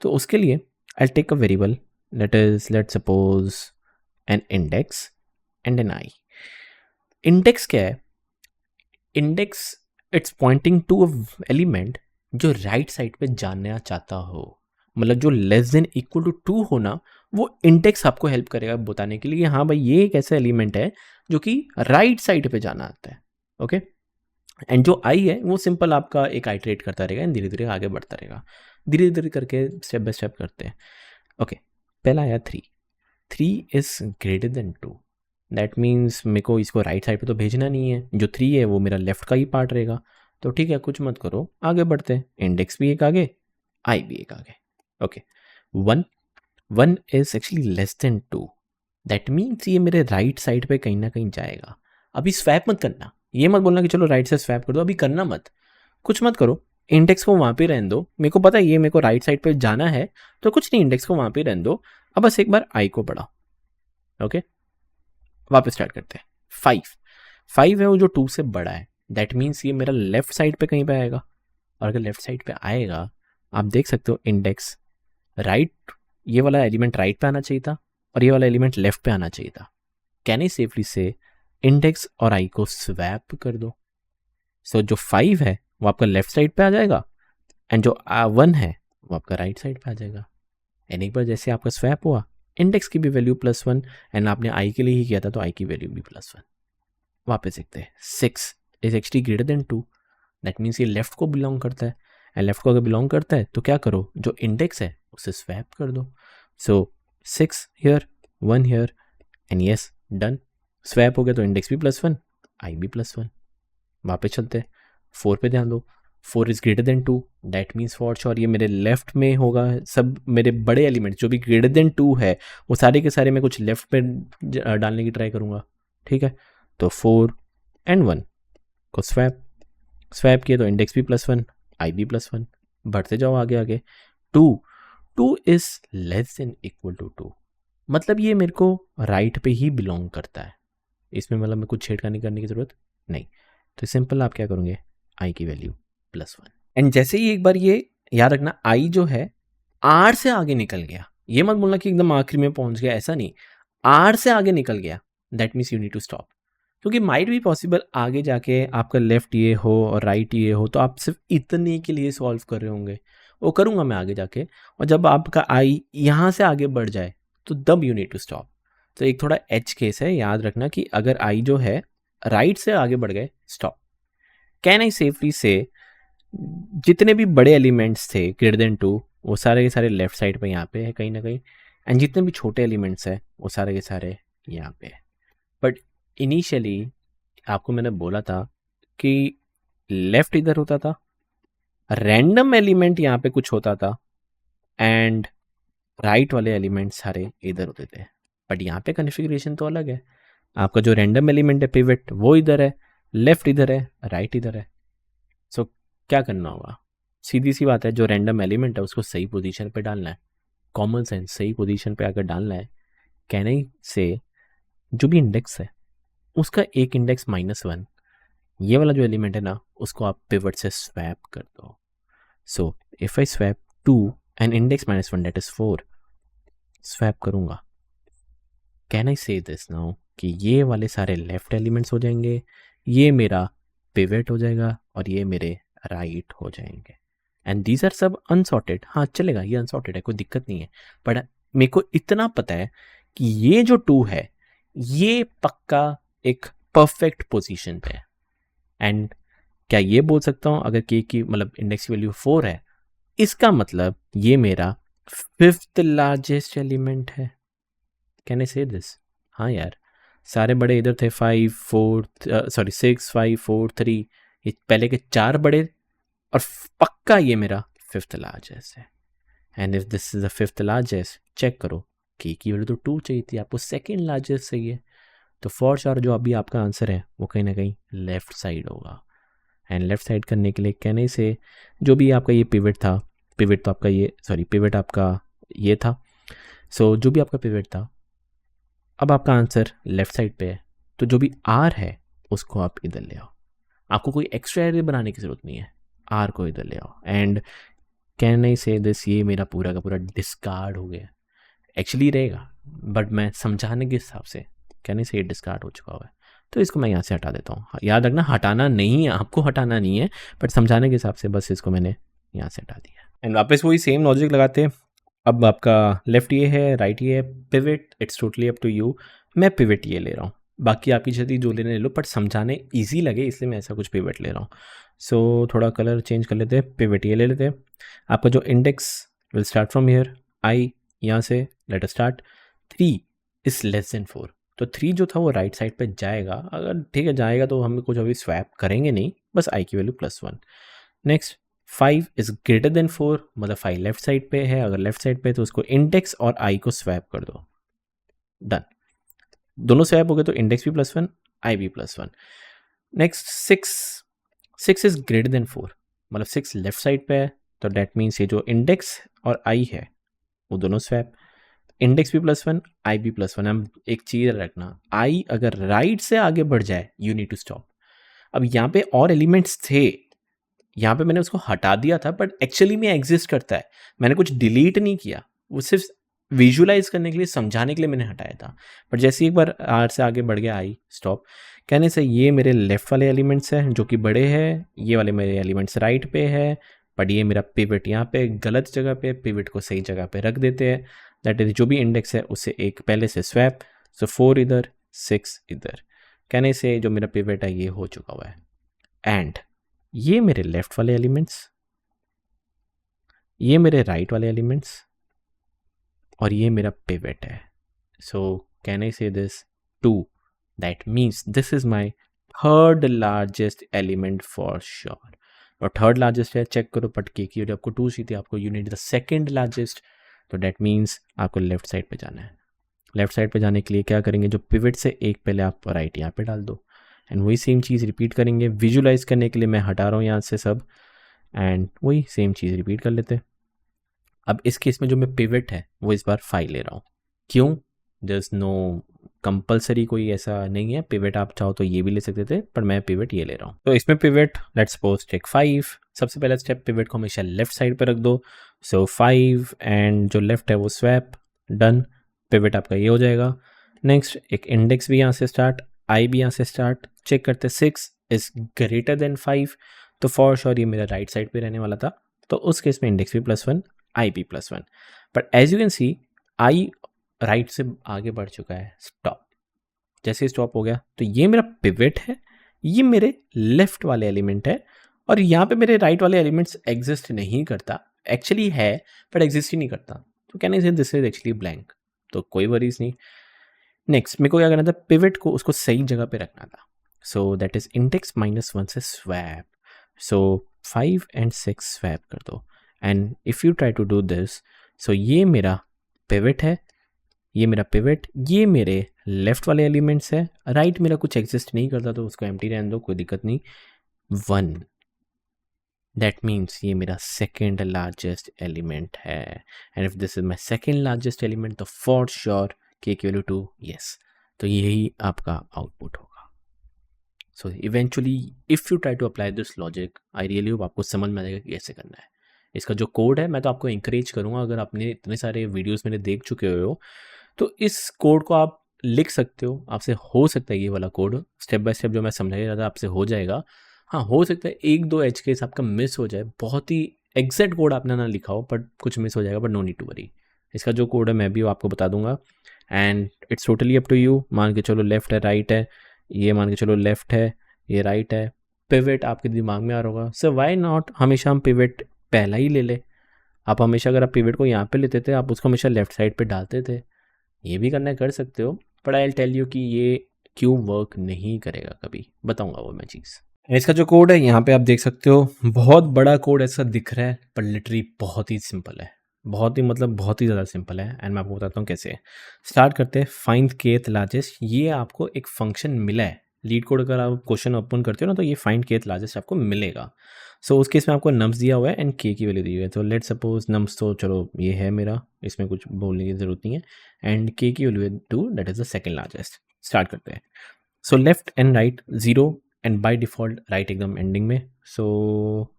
तो उसके लिए I take a variable, let suppose an index and an I. Index क्या है? Index it's pointing to a element जो राइट साइड पे जाना चाहता हो, मतलब जो लेस देन इक्वल टू 2 हो ना, वो इंडेक्स आपको हेल्प करेगा बताने के लिए हाँ भाई ये एक ऐसा एलिमेंट है जो कि राइट साइड पे जाना आता है। ओके, एंड जो आई है वो सिंपल आपका एक आइटरेट करता रहेगा एंड धीरे धीरे आगे बढ़ता रहेगा, धीरे धीरे करके स्टेप बाय स्टेप करते हैं। ओके, पहला आया 3, 3 is greater than 2, that means मेरे को इसको राइट साइड पे तो भेजना नहीं है, जो 3 है वो मेरा लेफ्ट का ही पार्ट रहेगा। तो ठीक है, कुछ मत करो, आगे बढ़ते हैं, इंडेक्स भी एक आगे, आई भी एक आगे। Okay, 1, 1 is actually less than 2, that means ये मेरे राइट साइड पे कहीं ना कहीं जाएगा। अभी स्वैप मत करना, ये मत बोलना कि चलो राइट से स्वैप कर दो, अभी करना मत, कुछ मत करो, इंडेक्स को वहाँ पे रहने दो। मेरे को पता है ये मेरे को राइट साइड पे जाना है, तो कुछ नहीं, इंडेक्स को वहाँ पे रहने दो। अब बस एक बार आई को बढ़ाओ। ओके, वापस स्टार्ट करते हैं। 5, 5 है वो जो 2 से बड़ा है, दैट मीन्स ये मेरा लेफ्ट साइड पे कहीं पे आएगा। और अगर लेफ्ट साइड पे आएगा, आप देख सकते हो इंडेक्स राइट, ये वाला एलिमेंट राइट पे आना चाहिए था और ये वाला एलिमेंट लेफ्ट पे आना चाहिए था। कैन आई सेफली से इंडेक्स और आई को स्वैप कर दो। सो जो 5 है वो आपका लेफ्ट साइड पे आ जाएगा एंड जो 1 है वो आपका राइट साइड पे आ जाएगा। एंड एक बार जैसे आपका स्वैप हुआ, इंडेक्स की भी वैल्यू +1 एंड आपने आई के लिए ही किया था तो आई की वैल्यू भी +1। वापस देखते हैं, 6 is actually greater than 2, that means ये लेफ्ट को बिलोंग करता है एंड लेफ्ट को अगर बिलोंग करता है तो क्या करो, जो इंडेक्स है उसे स्वैप कर दो। सो 6 here, 1 here and yes done, swap हो गया तो इंडेक्स भी +1, आई भी +1। वापस चलते हैं, 4 पे ध्यान दो, 4 is greater than 2, that means for sure ये मेरे लेफ्ट में होगा। सब मेरे बड़े एलिमेंट जो भी ग्रेटर देन 2 है वो सारे के सारे मैं कुछ लेफ्ट पे डालने की ट्राई करूँगा। ठीक है, तो 4 एंड 1 को स्वैप किया तो इंडेक्स भी +1, आई भी +1। बढ़ते जाओ आगे आगे, 2 is less than equal to 2, मतलब ये मेरे को राइट पे ही बिलोंग करता है, इसमें मतलब मैं कुछ छेड़खानी करने की ज़रूरत नहीं। तो सिंपल आप क्या करोगे, आई की वैल्यू +1 एंड जैसे ही एक बार ये याद रखना, आई जो है आर से आगे निकल गया, ये मत बोलना कि एकदम आखिरी में पहुंच गया, ऐसा नहीं, आर से आगे निकल गया, that means you need to stop. क्योंकि माइट भी पॉसिबल आगे जाके आपका लेफ्ट ये हो और राइट ये हो, तो आप सिर्फ इतने के लिए सॉल्व कर रहे होंगे, वो करूँगा मैं आगे जाके। और जब आपका आई यहाँ से आगे बढ़ जाए तो तब यू नीड टू स्टॉप। तो एक थोड़ा एच केस है, याद रखना कि अगर आई जो है राइट से आगे बढ़ गए, स्टॉप। कैन आई सेफली से जितने भी बड़े एलिमेंट्स थे ग्रेटर देन 2 वो सारे के सारे लेफ्ट साइड पे यहाँ पे है कहीं ना कहीं, एंड जितने भी छोटे एलिमेंट्स हैं वो सारे के सारे यहाँ पे है। बट इनिशियली आपको मैंने बोला था कि लेफ्ट इधर होता था, रैंडम एलिमेंट यहाँ पे कुछ होता था एंड राइट वाले एलिमेंट सारे इधर होते थे। बट यहाँ पे कॉन्फ़िगरेशन तो अलग है, आपका जो रैंडम एलिमेंट है पिवट वो इधर है, लेफ्ट इधर है, राइट इधर है। सो क्या करना होगा, सीधी सी बात है, जो रैंडम एलिमेंट है उसको सही पोजीशन पे डालना है, कॉमन सेंस सही पोजीशन पे अगर डालना है, कहने से जो भी इंडेक्स है उसका एक इंडेक्स -1, ये वाला जो एलिमेंट है ना उसको आप पिवट से स्वैप कर दो। So if I swap 2 and index -1 that is 4, swap करूंगा, can I say this now कि ये वाले सारे लेफ्ट एलिमेंट्स हो जाएंगे, ये मेरा पिवट हो जाएगा और ये मेरे राइट हो जाएंगे एंड दीज आर सब अनसॉर्टेड। हाँ चलेगा, ये अनसॉर्टेड है, कोई दिक्कत नहीं है, बट मेरे को इतना पता है कि ये जो 2 है ये पक्का एक परफेक्ट पोजीशन पे है। एंड क्या ये बोल सकता हूँ, अगर के की मतलब इंडेक्स की वैल्यू 4 है, इसका मतलब ये मेरा 5th लार्जेस्ट एलिमेंट है। Can I say this? हाँ यार, सारे बड़े इधर थे 5 4 6 5 4 3, ये पहले के 4 बड़े और पक्का ये मेरा 5th लार्जेस्ट है। And if this is the 5th largest, check करो के की वैल्यू तो 2 चाहिए थी, आपको 2nd लार्जेस्ट चाहिए, तो फॉर श्योर जो अभी आपका आंसर है वो कहीं ना कहीं लेफ्ट साइड होगा। एंड लेफ्ट साइड करने के लिए कहने से जो भी आपका ये पिवट था, पिवट तो आपका ये पिवट आपका ये था, सो जो भी आपका पिवट था, अब आपका आंसर लेफ्ट साइड पे है, तो जो भी आर है उसको आप इधर ले आओ, आपको कोई एक्स्ट्रा एरिया बनाने की ज़रूरत नहीं है, आर को इधर ले आओ। And can I say this, ये मेरा पूरा का पूरा डिस्कार्ड हो गया, एक्चुअली रहेगा बट मैं समझाने के हिसाब से कहने से ये डिस्कार्ड हो चुका हुआ है, तो इसको मैं यहाँ से हटा देता हूँ। याद रखना हटाना नहीं है, आपको हटाना नहीं है, बट समझाने के हिसाब से बस इसको मैंने यहाँ से हटा दिया। एंड वापस वही सेम लॉजिक लगाते हैं, अब आपका लेफ्ट ये है, राइट ये है, pivot it's totally up to you. मैं पिवट ये ले रहा हूँ, बाकी आपकी जल्दी जो लेने ले लो, बट समझाने ईजी लगे इसलिए मैं ऐसा कुछ पिवट ले रहा हूँ। सो थोड़ा कलर चेंज कर लेते हैं, पिवट ये ले लेते हैं। आपका जो index will start from here, I यहाँ से let us start. 3 is less than 4, तो 3 जो था वो राइट साइड पे जाएगा। अगर ठीक है जाएगा तो हम कुछ अभी स्वैप करेंगे नहीं, बस आई की value +1। Next 5 is greater than 4, मतलब 5 लेफ्ट साइड पे है, अगर लेफ्ट साइड पे है तो उसको इंडेक्स और आई को स्वैप कर दो, डन। दोनों स्वैप हो गए तो इंडेक्स भी +1, आई भी +1। नेक्स्ट 6 इज ग्रेटर देन 4, मतलब 6 लेफ्ट साइड पे है, तो डेट मीन्स ये जो इंडेक्स और आई है वो दोनों स्वैप, इंडेक्स भी +1, आई भी +1। हम एक चीज़ रखना, आई अगर राइट से आगे बढ़ जाए यू नीड टू स्टॉप। अब यहाँ पे और एलिमेंट्स थे, यहाँ पे मैंने उसको हटा दिया था, बट एक्चुअली में एग्जिस्ट करता है, मैंने कुछ डिलीट नहीं किया, वो सिर्फ विजुलाइज करने के लिए, समझाने के लिए मैंने हटाया था। बट जैसे एक बार आर से आगे बढ़ गया आई स्टॉप, कहने से ये मेरे लेफ्ट वाले एलिमेंट्स हैं जो कि बड़े हैं, ये वाले मेरे एलिमेंट्स राइट पे है, बट ये मेरा पिवट यहाँ पे गलत जगह पे, पिवट को सही जगह पे रख देते हैं। दैट इज जो भी इंडेक्स है उससे एक पहले से स्वैप, सो 4 इधर 6 इधर, कहने से जो मेरा पिवट है ये हो चुका हुआ है। एंड ये मेरे लेफ्ट वाले एलिमेंट्स, ये मेरे राइट वाले एलिमेंट्स, और ये मेरा पिवट है। So can I say this 2, that means this is my third largest element for sure. और थर्ड लार्जेस्ट है, चेक करो पटके की, और आपको 2 सी थी, आपको you need the second largest, तो डेट मीन्स आपको लेफ्ट साइड पे जाना है। लेफ्ट साइड पे जाने के लिए क्या करेंगे, जो पिवट से एक पहले आप राइट यहाँ पे डाल दो, एंड वही सेम चीज़ रिपीट करेंगे। विजुलाइज करने के लिए मैं हटा रहा हूँ यहाँ से सब, एंड वही सेम चीज़ रिपीट कर लेते हैं। अब इस केस में जो मैं पिवट है वो इस बार 5 ले रहा हूँ, क्यों, देयर इज नो कंपलसरी, कोई ऐसा नहीं है, पिवट आप चाहो तो ये भी ले सकते थे, पर मैं पिवट ये ले रहा हूँ। तो इसमें पिवट लेट्स सपोज टेक 5, सबसे पहला स्टेप पिवट को हमेशा लेफ्ट साइड पे रख दो, सो 5 एंड जो लेफ्ट है वो स्वैप, डन, पिवट आपका ये हो जाएगा। नेक्स्ट एक इंडेक्स भी यहाँ से स्टार्ट, आई भी यहाँ से स्टार्ट, चेक करते 6 इज ग्रेटर देन 5, तो फॉर श्योर ये मेरा राइट साइड पे रहने वाला था, तो उस केस में इंडेक्स भी +1, आई भी +1। But as you can see I right से आगे बढ़ चुका है, स्टॉप। जैसे स्टॉप हो गया तो ये मेरा पिवट है, ये मेरे लेफ्ट वाले एलिमेंट है, और यहाँ पे मेरे राइट वाले एलिमेंट्स एग्जिस्ट नहीं करता, एक्चुअली है बट एग्जिस्ट ही नहीं करता, तो can I say this is actually blank, तो कोई वरीज नहीं। नेक्स्ट मेरे को क्या करना था, पिवट को उसको सही जगह पे रखना था, सो दैट इज इंडेक्स -1 से स्वैप, सो 5 एंड 6 स्वैप कर दो, and if you try to do this, so ये मेरा पिवट है, ये मेरा पिवट, ये मेरे लेफ्ट वाले एलिमेंट्स है, राइट मेरा कुछ एग्जिस्ट नहीं करता तो उसको एम्प्टी रहने दो, कोई दिक्कत नहीं, 1, दैट मीन्स ये मेरा सेकेंड लार्जेस्ट एलिमेंट है, and if this is my second largest element तो for sure k equal to yes, तो यही आपका आउटपुट होगा। So eventually if you try to apply this logic, I really hope आपको समझ में आएगा कि कैसे करना है। इसका जो कोड है मैं तो आपको इंकरेज करूँगा, अगर आपने इतने सारे वीडियोस मेरे देख चुके हो तो इस कोड को आप लिख सकते हो, आपसे हो सकता है ये वाला कोड स्टेप बाय स्टेप जो मैं समझा रहा था आपसे हो जाएगा। हाँ हो सकता है 1-2 एज केस आपका मिस हो जाए, बहुत ही एग्जैक्ट कोड आपने ना लिखा हो बट कुछ मिस हो जाएगा, but no need to worry, इसका जो कोड है मैं भी आपको बता दूंगा, and it's totally up to you. मान के चलो लेफ्ट है राइट है, ये मान के चलो लेफ्ट है ये राइट है, पिवट आपके दिमाग में आ रहा होगा, सो वाई नॉट हमेशा हम पिवट पहला ही ले ले। आप हमेशा अगर आप पिवट को यहाँ पे लेते थे आप उसको हमेशा लेफ्ट साइड पे डालते थे, ये भी करना कर सकते हो, but I will tell you कि ये क्यों वर्क नहीं करेगा, कभी बताऊंगा वो मैं चीज़। इसका जो कोड है यहाँ पे आप देख सकते हो, बहुत बड़ा कोड ऐसा दिख रहा है पर लिटरली बहुत ही सिंपल है, बहुत ही मतलब बहुत ही ज़्यादा सिंपल है, एंड मैं आपको बताता हूँ कैसे। स्टार्ट करते हैं, फाइंड kth लार्जेस्ट, ये आपको एक फंक्शन मिला है, लीड कोड अगर आप क्वेश्चन ओपन करते हो ना तो ये फाइंड kth लार्जेस्ट आपको मिलेगा। सो उस केस में आपको नम्स दिया हुआ है एंड k की वैल्यू दी हुई है, तो लेट सपोज नम्स तो चलो ये है मेरा, इसमें कुछ बोलने की ज़रूरत नहीं है, एंड k की वैल्यू है 2, that is the second largest. Start करते हैं, so left and right 0 and by default right एकदम एंडिंग में, सो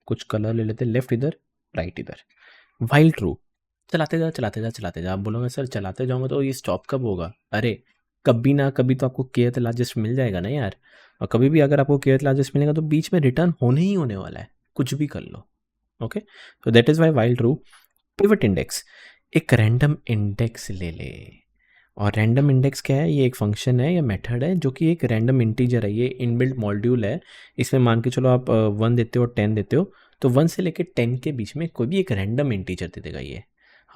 कुछ कलर ले लेते हैं, लेफ्ट इधर राइट इधर, वाइल ट्रू, चलाते जा चलाते जा चलाते जा। आप बोलोगे सर चलाते जाऊंगा तो ये स्टॉप कब होगा, अरे कभी ना कभी तो आपको kth लार्जेस्ट मिल जाएगा ना यार, और कभी भी अगर आपको kth लार्जेस्ट मिलेगा तो बीच में रिटर्न होने ही होने वाला है, कुछ भी कर लो, ओके। तो that is why while true. Pivot index, एक रैंडम इंडेक्स ले ले। और रैंडम इंडेक्स क्या है? ये एक फंक्शन है या मेथड है जो कि एक रैंडम इंटीजर है, ये इनबिल्ट मॉड्यूल है। इसमें मान के चलो आप 1 देते हो 10 देते हो, तो 1 से लेकर 10 के बीच में कोई भी एक रैंडम इंटीजर दे देगा ये।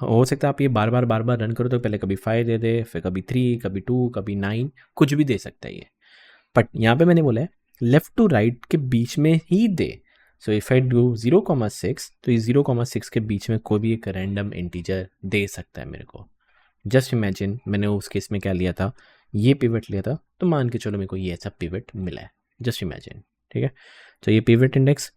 हो सकता है आप ये बार बार रन करो तो पहले कभी 5 दे दे, फिर कभी 3, कभी 2, कभी 9, कुछ भी दे सकता है ये। बट यहाँ पे मैंने बोला है लेफ्ट टू राइट के बीच में ही दे। सो इफ आई डू 0,6 तो ये 0,6 के बीच में कोई भी एक रैंडम इंटीजर दे सकता है मेरे को। जस्ट इमेजिन मैंने उस केस में क्या लिया था, ये पिवट लिया था, तो मान के चलो मेरे को ये ऐसा पिवट मिला है। जस्ट इमेजिन, ठीक है। तो ये पिवट इंडेक्स।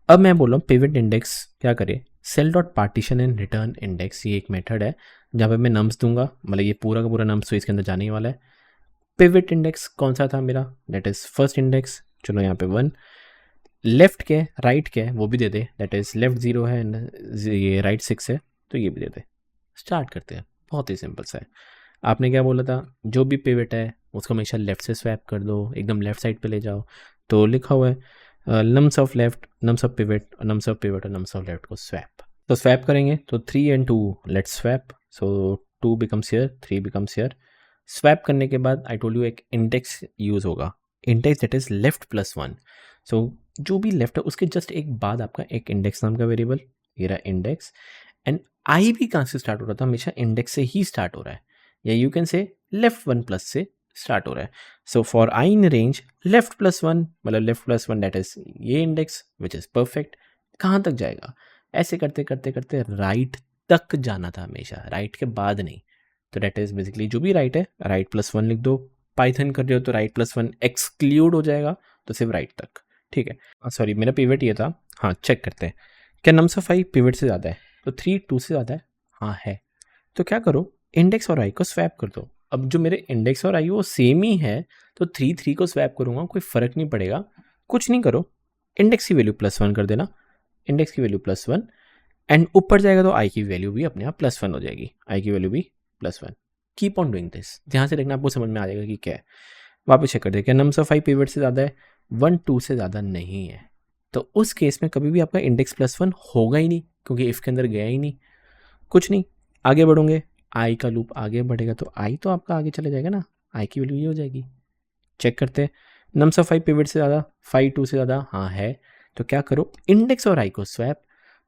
अब मैं बोल रहा हूँ पिवट इंडेक्स क्या करे, self dot partition and return index, ये एक मेथड है जहाँ पे मैं नम्स दूंगा, मतलब ये पूरा का पूरा नम्स तो इसके अंदर जाने ही वाला है। पिवट इंडेक्स कौन सा था मेरा, दैट इज फर्स्ट इंडेक्स। चलो यहाँ पे 1, लेफ्ट के राइट के वो भी दे दे, दैट इज लेफ्ट 0 है एंड ये राइट 6 है, तो ये भी दे दे। स्टार्ट करते हैं, बहुत ही सिंपल सा है। आपने क्या बोला था, जो भी पिवट है उसको हमेशा लेफ्ट से स्वैप कर दो, एकदम लेफ्ट साइड पे ले जाओ। तो लिखा हुआ है nums of left, nums of pivot, nums of pivot और नम्स ऑफ लेफ्ट को स्वैप। तो स्वैप करेंगे तो 3 and 2 let's swap. So 2 becomes here, 3 becomes here. Swap करने के बाद आई टोल्ड यू एक इंडेक्स यूज होगा, index that is left plus 1। सो जो भी लेफ्ट है उसके जस्ट एक बाद आपका एक इंडेक्स नाम का वेरिएबल, ये रहा इंडेक्स। एंड आई भी कहाँ से स्टार्ट हो रहा था, हमेशा इंडेक्स से ही स्टार्ट हो रहा है, या you can say left 1 plus से स्टार्ट हो रहा है। So for I in range left plus 1, मतलब लेफ्ट प्लस 1 दैट इज ये इंडेक्स विच इज परफेक्ट। कहाँ तक जाएगा, ऐसे करते करते करते राइट तक जाना था हमेशा, राइट के बाद नहीं। तो दैट इज बेसिकली जो भी राइट है राइट प्लस 1 लिख दो। पाइथन कर रहे हो तो राइट प्लस 1 एक्सक्लूड हो जाएगा, तो सिर्फ राइट तक, ठीक है। सॉरी मेरा पिवट ये था, हाँ चेक करते हैं क्या नम्स ऑफ आई पिवट से ज़्यादा है, तो 3 2 से ज़्यादा है, हाँ है। तो क्या करो, इंडेक्स और आई को स्वैप कर दो। अब जो मेरे इंडेक्स और आई वो सेम ही है, तो 3 3 को स्वैप करूँगा, कोई फ़र्क नहीं पड़ेगा। कुछ नहीं करो, इंडेक्स की वैल्यू +1 कर देना, इंडेक्स की वैल्यू +1, एंड ऊपर जाएगा तो आई की वैल्यू भी अपने आप +1 हो जाएगी, आई की वैल्यू भी +1। कीप ऑन डूइंग दिस, ध्यान से देखना, आपको समझ में आ जाएगा कि क्या है। वापस चेक कर दे, क्या नम्स ऑफ आई पिवट से ज़्यादा है, 1 2 से ज़्यादा नहीं है। तो उस केस में कभी भी आपका इंडेक्स +1 होगा ही नहीं, क्योंकि इफ़ के अंदर गया ही नहीं। कुछ नहीं, आगे बढ़ोगे, आई का लूप आगे बढ़ेगा तो आई तो आपका आगे चले जाएगा ना, आई की वैल्यू ये हो जाएगी। चेक करते हैं, नम्स ऑफ आई पिवट से ज़्यादा, 5 2 से ज़्यादा, हाँ है। तो क्या करो, इंडेक्स और आई को स्वैप।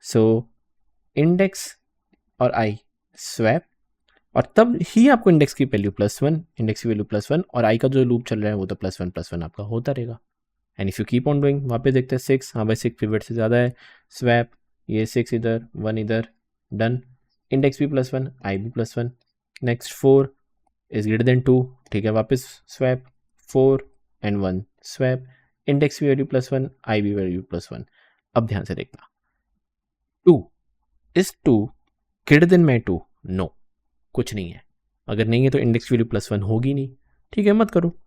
सो इंडेक्स और आई स्वैप, और तब ही आपको इंडेक्स की वैल्यू +1, इंडेक्स की वैल्यू +1, और आई का जो लूप चल रहा है वो तो +1 आपका होता रहेगा। And if you keep on doing, वहाँ पे देखते हैं 6, हाँ भाई 6 पिवट से ज़्यादा है, स्वैप, ये 6 इधर 1 इधर, डन। इंडेक्स भी +1, आई भी +1। नेक्स्ट 4 इज ग्रेटर देन 2, ठीक है, वापस स्वैप, 4 and 1 स्वैप, इंडेक्स भी वैल्यू +1, आई भी वैल्यू +1। अब ध्यान से देखना, 2 is 2 greater than my 2, no, कुछ नहीं है। अगर नहीं है तो इंडेक्स वैल्यू +1 होगी नहीं, ठीक है, मत करो।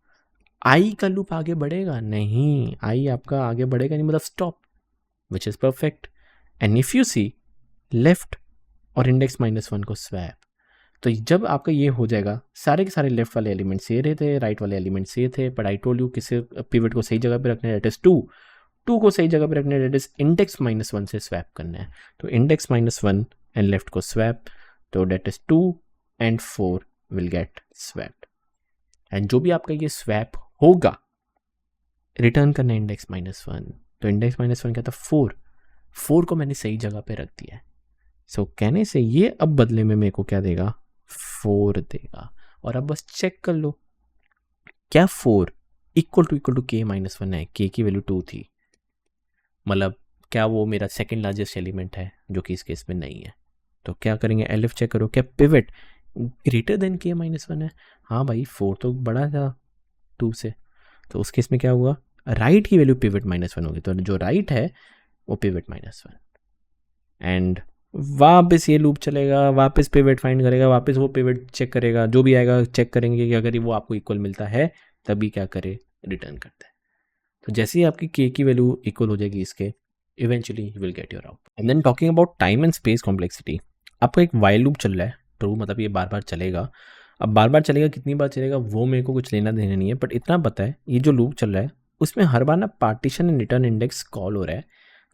आई का लूप आगे बढ़ेगा नहीं, आई आपका आगे बढ़ेगा नहीं, मतलब stop, which is perfect. And if you see left और इंडेक्स -1 को स्वैप, तो जब आपका ये हो जाएगा, सारे के सारे लेफ्ट वाले एलिमेंट्स ये रहे थे, राइट वाले एलिमेंट्स ये थे, बट आई टोल्ड यू किसी पिवट को सही जगह पे रखना है, दैट इज 2 को सही जगह पे रखना है, दैट इज इंडेक्स -1 से स्वैप करना है। तो इंडेक्स -1 एंड लेफ्ट को स्वैप, तो that is 2 and 4 will get swapped. And जो भी आपका ये स्वैप होगा, रिटर्न करना इंडेक्स -1, तो इंडेक्स -1 क्या था, 4 को मैंने सही जगह पे रख दिया है। सो कहने से ये अब बदले में मेरे को क्या देगा, 4 देगा। और अब बस चेक कर लो, क्या 4 इक्वल टू k -1 है, k की वैल्यू 2 थी, मतलब क्या वो मेरा सेकेंड लार्जेस्ट एलिमेंट है, जो कि इस केस में नहीं है। तो क्या करेंगे, एलिफ चेक करो, क्या पिवट ग्रेटर देन k -1 है, हाँ भाई 4 तो बड़ा था 2 से, तो उस केस में क्या हुआ, राइट की वैल्यू पिवट -1 होगी, तो जो राइट है वो पिवट -1। एंड वापस ये लूप चलेगा, वापस पिवट फाइंड करेगा, वापस वो पिवट चेक करेगा, जो भी आएगा चेक करेंगे कि अगर वो आपको इक्वल मिलता है तभी क्या करे, रिटर्न करता है। तो जैसे ही आपकी k की वैल्यू इक्वल हो जाएगी इसके, eventually you will get your output. And then talking about time and space complexity, आपका एक वाइल लूप चल रहा है, ट्रू, मतलब ये बार बार चलेगा। अब बार बार चलेगा, कितनी बार चलेगा वो मेरे को कुछ लेना देना नहीं है, बट इतना पता है ये जो लूप चल रहा है उसमें हर बार ना partition and return index call हो रहा है,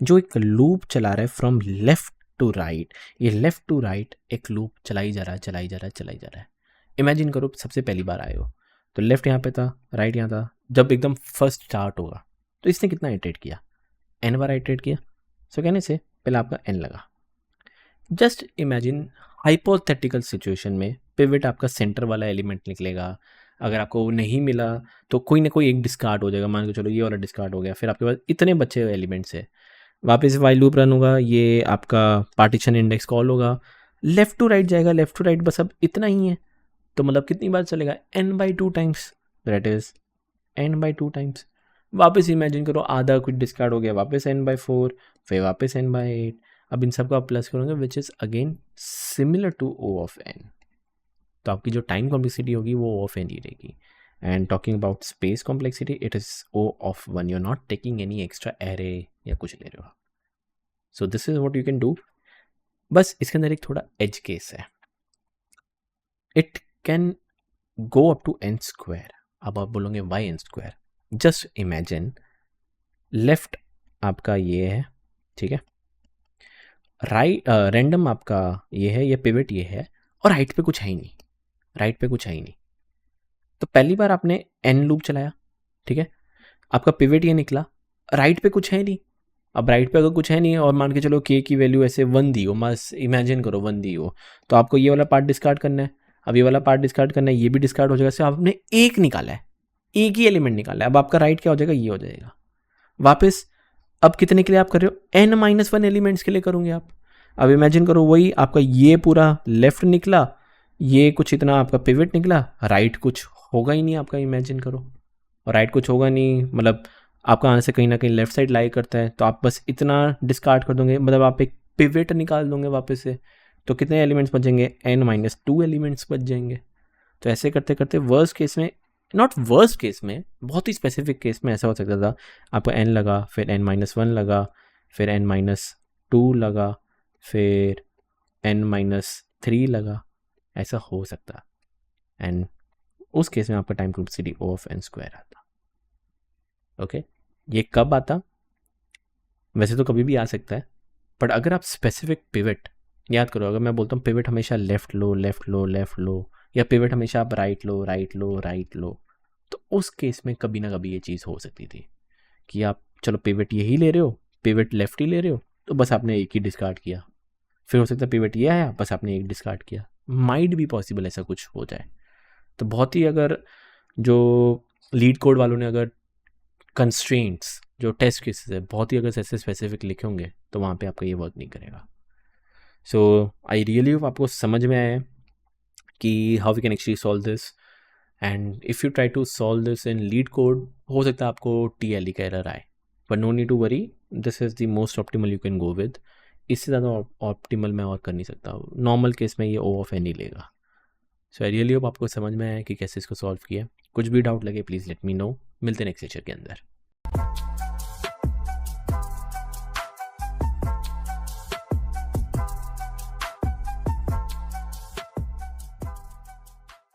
जो एक लूप चला रहा है फ्रॉम लेफ्ट टू राइट, ये लेफ्ट टू राइट एक लूप चलाई जा रहा है, चलाई जा रहा है, चलाई जा रहा है। इमेजिन करो सबसे पहली बार आए हो, तो लेफ्ट यहाँ पे था, राइट यहाँ था। जब एकदम फर्स्ट स्टार्ट होगा तो इसने कितना इटरेट किया, n बार इटरेट किया। सो कहने से पहले आपका n लगा। जस्ट इमेजिन हाइपोथेटिकल सिचुएशन में पिवट आपका सेंटर वाला एलिमेंट निकलेगा। अगर आपको वो नहीं मिला तो कोई ना कोई एक डिस्कार्ड हो जाएगा, मान के चलो ये वाला डिस्कार्ड हो गया, फिर आपके पास इतने बचे हुए एलिमेंट्स है। वापस वाइल लूप रन होगा, ये आपका पार्टीशन इंडेक्स कॉल होगा, लेफ्ट टू राइट जाएगा, लेफ्ट टू राइट बस अब इतना ही है। तो मतलब कितनी बार चलेगा, n/2 times, that is n/2 times. वापस इमेजिन करो आधा कुछ डिस्कार्ड हो गया, वापस n/4, फिर वापस n/8। अब इन सब का प्लस करोगे which is again similar to O of n। तो आपकी जो टाइम कॉम्प्लेक्सिटी होगी वो O ऑफ n ही रहेगी। And talking about space complexity, it is O of 1। You are not taking any extra array या कुछ ले रहे हो। So this is what you can do. बस इसके अंदर एक थोड़ा एज केस है, it can go up to n²। अब आप बोलोगे Y n²? Just imagine left आपका ये है, ठीक है, राइट रैंडम आपका ये है, ये पिवट ये है, और राइट पे कुछ है ही नहीं, राइट पे कुछ है ही नहीं। तो पहली बार आपने n लूप चलाया, ठीक है, आपका पिवट ये निकला, राइट पे कुछ है नहीं। अब राइट पे अगर कुछ है नहीं और मान के चलो k की वैल्यू ऐसे 1 दी हो, बस इमेजिन करो 1 दी हो, तो आपको ये वाला पार्ट डिस्कार्ड करना है। अब ये वाला पार्ट डिस्कार्ड करना है, ये भी डिस्कार्ड हो जाएगा। सिर्फ आपने एक निकाला है, एक ही एलिमेंट निकाला है। अब आपका राइट क्या हो जाएगा, ये हो जाएगा। वापस अब कितने के लिए आप कर रहे हो, n-1 एलिमेंट्स के लिए करोगे आप। अब इमेजिन करो वही आपका ये पूरा लेफ्ट निकला, ये कुछ इतना आपका पिवट निकला, राइट कुछ होगा ही नहीं आपका, इमेजिन करो। और राइट कुछ होगा नहीं मतलब आपका आंसर कहीं ना कहीं लेफ्ट साइड लाई करता है, तो आप बस इतना डिस्कार्ड कर दोगे, मतलब आप एक पिवट निकाल दोगे वापस से। तो कितने एलिमेंट्स बचेंगे, n-2 एलिमेंट्स बच जाएंगे। तो ऐसे करते करते वर्स्ट केस में, नॉट वर्स्ट केस में, बहुत ही स्पेसिफिक केस में ऐसा हो सकता था, आपको n लगा, फिर n-1 लगा, फिर n-2 लगा, फिर n-3 लगा, ऐसा हो सकता। एंड उस केस में आपका time complexity O of n² आता। ओके, ये कब आता, वैसे तो कभी भी आ सकता है, बट अगर आप स्पेसिफिक पिवट याद करो, अगर मैं बोलता हूँ पिवट हमेशा लेफ्ट लो, लेफ्ट लो, लेफ्ट लो, या पिवट हमेशा आप राइट लो, राइट लो, राइट लो, तो उस केस में कभी ना कभी ये चीज़ हो सकती थी कि आप चलो पिवट यही ले रहे हो, पिवट लेफ्ट ही ले रहे हो, तो बस आपने एक ही डिस्कार्ड किया। फिर हो सकता है पिवट ये आया, बस आपने एक डिस्कार्ड किया। माइट भी पॉसिबल ऐसा कुछ हो जाए। तो बहुत ही, अगर जो लीड कोड वालों ने अगर कंस्ट्रेंट्स जो टेस्ट केसेस है बहुत ही अगर ऐसे स्पेसिफिक लिखे होंगे तो वहाँ पे आपका ये वर्क नहीं करेगा। सो आई रियली होप आपको समझ में आया है कि how we can actually solve this. And if you try to solve this in LeetCode, हो सकता है आपको TLE का एरर आए, but no need to worry, this is the most optimal you can go with. इससे ज़्यादा optimal मैं और कर नहीं सकता। नॉर्मल केस में ये O ऑफ n ही लेगा। सो आई रियली होप आपको समझ में आया कि कैसे इसको सॉल्व किया। कुछ भी डाउट लगे प्लीज़ लेट मी नो। मिलते हैं नेक्स्ट लेक्चर के अंदर।